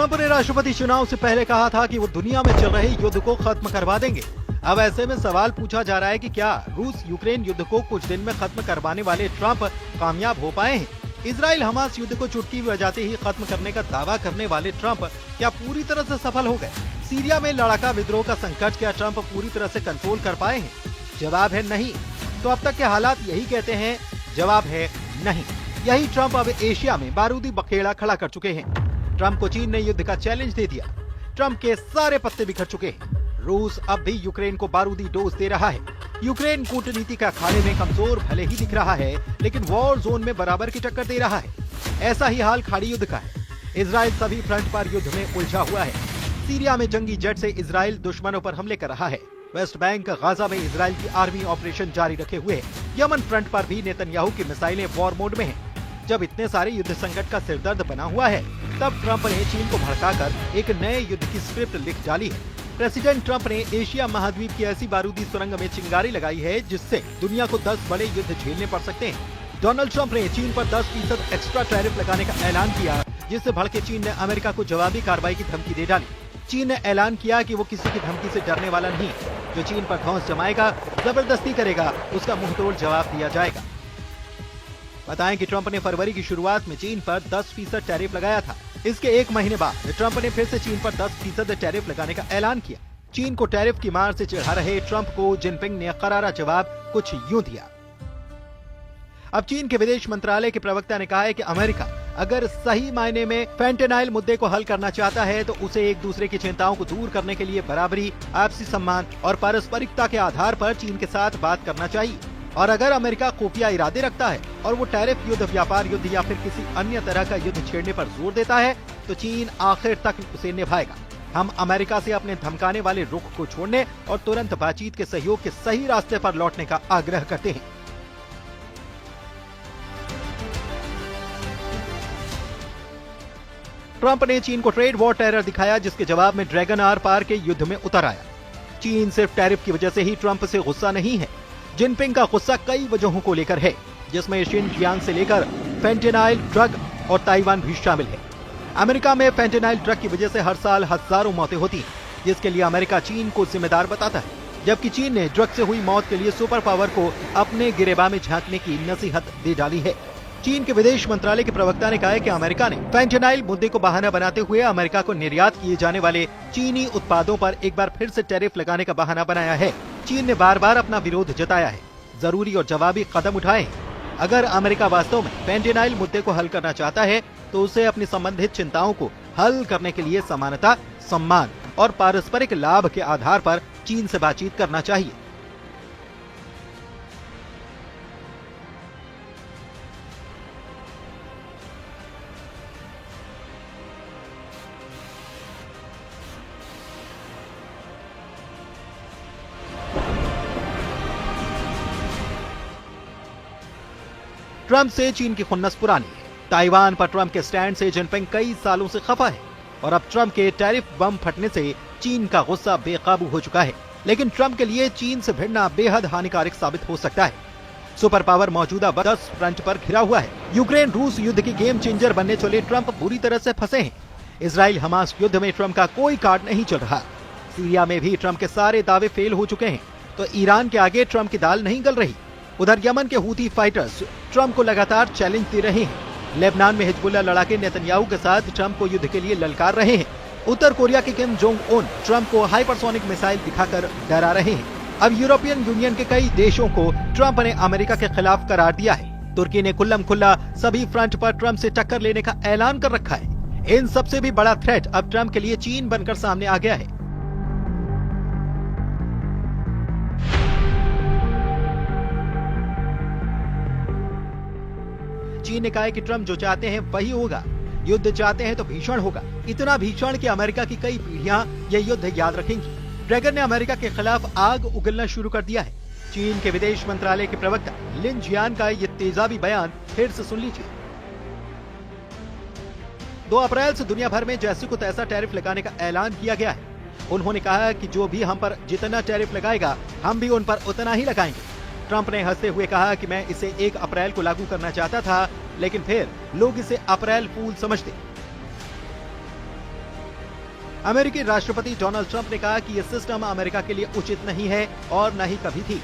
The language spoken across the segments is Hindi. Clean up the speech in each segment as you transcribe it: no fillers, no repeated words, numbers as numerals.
ट्रंप ने राष्ट्रपति चुनाव से पहले कहा था कि वो दुनिया में चल रहे युद्ध को खत्म करवा देंगे। अब ऐसे में सवाल पूछा जा रहा है कि क्या रूस यूक्रेन युद्ध को कुछ दिन में खत्म करवाने वाले ट्रंप कामयाब हो पाए हैं? इजराइल हमास युद्ध को चुटकी बजाते ही खत्म करने का दावा करने वाले ट्रंप क्या पूरी तरह से सफल हो गए? सीरिया में लड़ाका विद्रोह का संकट क्या ट्रंप पूरी तरह से कंट्रोल कर पाए हैं? जवाब है नहीं। तो अब तक के हालात यही कहते हैं, जवाब है नहीं। यही ट्रंप अब एशिया में बारूदी बखेड़ा खड़ा कर चुके हैं। ट्रंप को चीन ने युद्ध का चैलेंज दे दिया। ट्रंप के सारे पत्ते बिखर चुके हैं। रूस अब भी यूक्रेन को बारूदी डोज दे रहा है। यूक्रेन कूटनीति का अखाड़े में कमजोर भले ही दिख रहा है, लेकिन वॉर जोन में बराबर की टक्कर दे रहा है। ऐसा ही हाल खाड़ी युद्ध का है। इजराइल सभी फ्रंट पर युद्ध में उलझा हुआ है। सीरिया में जंगी जेट से इजराइल दुश्मनों पर हमले कर रहा है। वेस्ट बैंक गाजा में इजराइल की आर्मी ऑपरेशन जारी रखे हुए है। यमन फ्रंट पर भी नेतन्याहू की मिसाइलें वॉर मोड में हैं। जब इतने सारे युद्ध संकट का सिरदर्द बना हुआ है, तब ट्रंप ने चीन को भड़काकर एक नए युद्ध की स्क्रिप्ट लिख डाली है। प्रेसिडेंट ट्रंप ने एशिया महाद्वीप की ऐसी बारूदी सुरंग में चिंगारी लगाई है जिससे दुनिया को 10 बड़े युद्ध झेलने पड़ सकते हैं। डोनाल्ड ट्रंप ने चीन पर 10% एक्स्ट्रा टैरिफ लगाने का ऐलान किया, जिससे भड़के चीन ने अमेरिका को जवाबी कार्रवाई की धमकी दे डाली। चीन ने ऐलान किया कि वो किसी की धमकी से डरने वाला नहीं। जो चीन पर धौंस जमाएगा, जबरदस्ती करेगा, उसका मुंहतोड़ जवाब दिया जाएगा। बताएं कि ट्रंप ने फरवरी की शुरुआत में चीन पर 10% टैरिफ लगाया था। इसके एक महीने बाद ट्रंप ने फिर से चीन पर 10% टैरिफ लगाने का ऐलान किया। चीन को टैरिफ की मार से चिढ़ा रहे ट्रंप को जिनपिंग ने करारा जवाब कुछ यूं दिया। अब चीन के विदेश मंत्रालय के प्रवक्ता ने कहा है कि अमेरिका अगर सही मायने में फेंटेनाइल मुद्दे को हल करना चाहता है तो उसे एक दूसरे की चिंताओं को दूर करने के लिए बराबरी, आपसी सम्मान और पारस्परिकता के आधार पर चीन के साथ बात करना चाहिए। और अगर अमेरिका खुफिया इरादे रखता है और वो टैरिफ युद्ध, व्यापार युद्ध या फिर किसी अन्य तरह का युद्ध छेड़ने पर जोर देता है, तो चीन आखिर तक उसे निभाएगा। हम अमेरिका से अपने धमकाने वाले रुख को छोड़ने और तुरंत बातचीत के सहयोग के सही रास्ते पर लौटने का आग्रह करते हैं। ट्रंप ने चीन को ट्रेड वॉर टेरर दिखाया, जिसके जवाब में ड्रैगन आर पार के युद्ध में उतर आया। चीन सिर्फ टैरिफ की वजह से ही ट्रंप से गुस्सा नहीं है। जिनपिंग का गुस्सा कई वजहों को लेकर है, जिसमें शिनजियांग से लेकर फेंटेनाइल ड्रग और ताइवान भी शामिल है। अमेरिका में फेंटेनाइल ड्रग की वजह से हर साल हजारों मौतें होती हैं, जिसके लिए अमेरिका चीन को जिम्मेदार बताता है, जबकि चीन ने ड्रग से हुई मौत के लिए सुपर पावर को अपने गिरेबान में झांकने की नसीहत दे डाली है। चीन के विदेश मंत्रालय के प्रवक्ता ने कहा है कि अमेरिका ने फेंटेनाइल मुद्दे को बहाना बनाते हुए अमेरिका को निर्यात किए जाने वाले चीनी उत्पादों पर एक बार फिर से टैरिफ लगाने का बहाना बनाया है। चीन ने बार बार अपना विरोध जताया है, जरूरी और जवाबी कदम उठाए। अगर अमेरिका वास्तव में फेंटेनाइल मुद्दे को हल करना चाहता है, तो उसे अपनी संबंधित चिंताओं को हल करने के लिए समानता, सम्मान और पारस्परिक लाभ के आधार पर चीन से बातचीत करना चाहिए। ट्रंप से चीन की खुन्नस पुरानी है। ताइवान पर ट्रंप के स्टैंड से जिनपिंग कई सालों से खफा है और अब ट्रंप के टैरिफ बम फटने से चीन का गुस्सा बेकाबू हो चुका है। लेकिन ट्रंप के लिए चीन से भिड़ना बेहद हानिकारक साबित हो सकता है। सुपर पावर मौजूदा 10 फ्रंट पर घिरा हुआ है। यूक्रेन रूस युद्ध की गेम चेंजर बनने चले ट्रंप पूरी तरह से फंसे हैं। इजराइल हमास युद्ध में ट्रंप का कोई कार्ड नहीं चल रहा। सीरिया में भी ट्रंप के सारे दावे फेल हो चुके हैं, तो ईरान के आगे ट्रंप की दाल नहीं गल रही। उधर यमन के हूती फाइटर्स ट्रंप को लगातार चैलेंज दे रहे हैं। लेबनान में हिजबुल्लाह लड़ाके नेतन्याहू के साथ ट्रंप को युद्ध के लिए ललकार रहे हैं। उत्तर कोरिया के किम जोंग उन ट्रंप को हाइपरसोनिक मिसाइल दिखाकर डरा रहे हैं। अब यूरोपियन यूनियन के कई देशों को ट्रंप ने अमेरिका के खिलाफ करार दिया है। तुर्की ने खुल्लम खुल्ला सभी फ्रंट पर ट्रंप से टक्कर लेने का ऐलान कर रखा है। इन सबसे भी बड़ा थ्रेट अब ट्रंप के लिए चीन बनकर सामने आ गया है। चीन ने कहा है कि ट्रंप जो चाहते हैं वही होगा। युद्ध चाहते हैं तो भीषण होगा, इतना भीषण कि अमेरिका की कई पीढ़ियां यह युद्ध याद रखेंगी। ड्रैगन ने अमेरिका के खिलाफ आग उगलना शुरू कर दिया है। चीन के विदेश मंत्रालय के प्रवक्ता लिन जियान का ये तेजाबी बयान फिर से सुन लीजिए। 2 अप्रैल से दुनिया भर में जैसे को तैसा टैरिफ लगाने का ऐलान किया गया है। उन्होंने कहा कि जो भी हम पर जितना टैरिफ लगाएगा, हम भी उन पर उतना ही लगाएंगे। ट्रंप ने हंसते हुए कहा कि मैं इसे 1 अप्रैल को लागू करना चाहता था, लेकिन फिर लोग इसे अप्रैल फूल समझते। अमेरिकी राष्ट्रपति डोनाल्ड ट्रंप ने कहा कि यह सिस्टम अमेरिका के लिए उचित नहीं है और न ही कभी थी।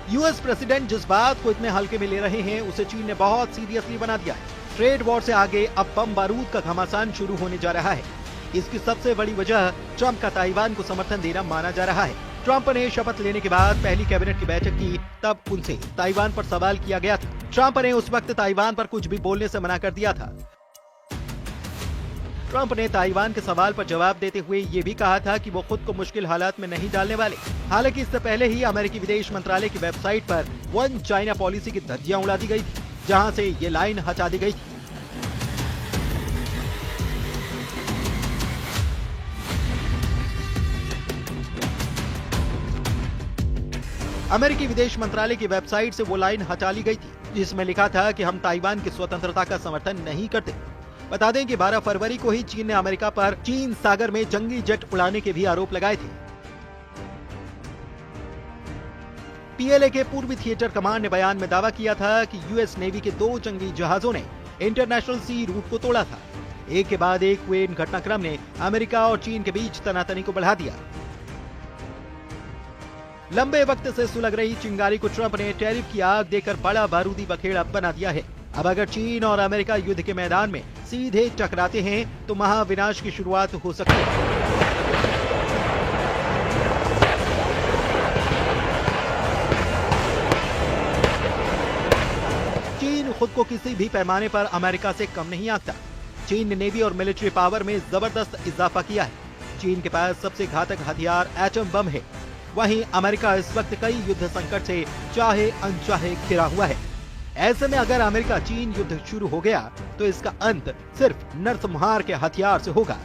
यूएस प्रेसिडेंट जिस बात को इतने हल्के में ले रहे हैं उसे चीन ने बहुत सीरियसली बना दिया है। ट्रेड वॉर से आगे अब बम बारूद का घमासान शुरू होने जा रहा है। इसकी सबसे बड़ी वजह ट्रंप का ताइवान को समर्थन देना माना जा रहा है। ट्रंप ने शपथ लेने के बाद पहली कैबिनेट की बैठक की, तब उनसे ताइवान पर सवाल किया गया था। ट्रंप ने उस वक्त ताइवान पर कुछ भी बोलने से मना कर दिया था। ट्रंप ने ताइवान के सवाल पर जवाब देते हुए ये भी कहा था कि वो खुद को मुश्किल हालात में नहीं डालने वाले। हालांकि इससे पहले ही अमेरिकी विदेश मंत्रालय की वेबसाइट पर वन चाइना पॉलिसी की धज्जियां उड़ा दी गई थी, जहां से ये लाइन हटा दी गई थी। अमेरिकी विदेश मंत्रालय की वेबसाइट से वो लाइन हटा ली गई थी जिसमें लिखा था कि हम ताइवान की स्वतंत्रता का समर्थन नहीं करते। बता दें कि 12 फरवरी को ही चीन ने अमेरिका पर चीन सागर में जंगी जेट उड़ाने के भी आरोप लगाए थे। पीएलए के पूर्वी थिएटर कमांड ने बयान में दावा किया था कि यूएस नेवी के 2 जंगी जहाजों ने इंटरनेशनल सी रूट को तोड़ा था। एक के बाद एक हुए इन घटनाक्रम ने अमेरिका और चीन के बीच तनातनी को बढ़ा दिया। लंबे वक्त से सुलग रही चिंगारी को ट्रंप ने टैरिफ की आग देकर बड़ा बारूदी बखेड़ा बना दिया है। अब अगर चीन और अमेरिका युद्ध के मैदान में सीधे टकराते हैं तो महाविनाश की शुरुआत हो सकती है। चीन खुद को किसी भी पैमाने पर अमेरिका से कम नहीं आंकता। चीन ने नेवी और मिलिट्री पावर में जबरदस्त इजाफा किया है। चीन के पास सबसे घातक हथियार एटम बम है। वहीं अमेरिका इस वक्त कई युद्ध संकट से चाहे अनचाहे घिरा हुआ है। ऐसे में अगर अमेरिका चीन युद्ध शुरू हो गया तो इसका अंत सिर्फ नरसंहार के हथियार से होगा।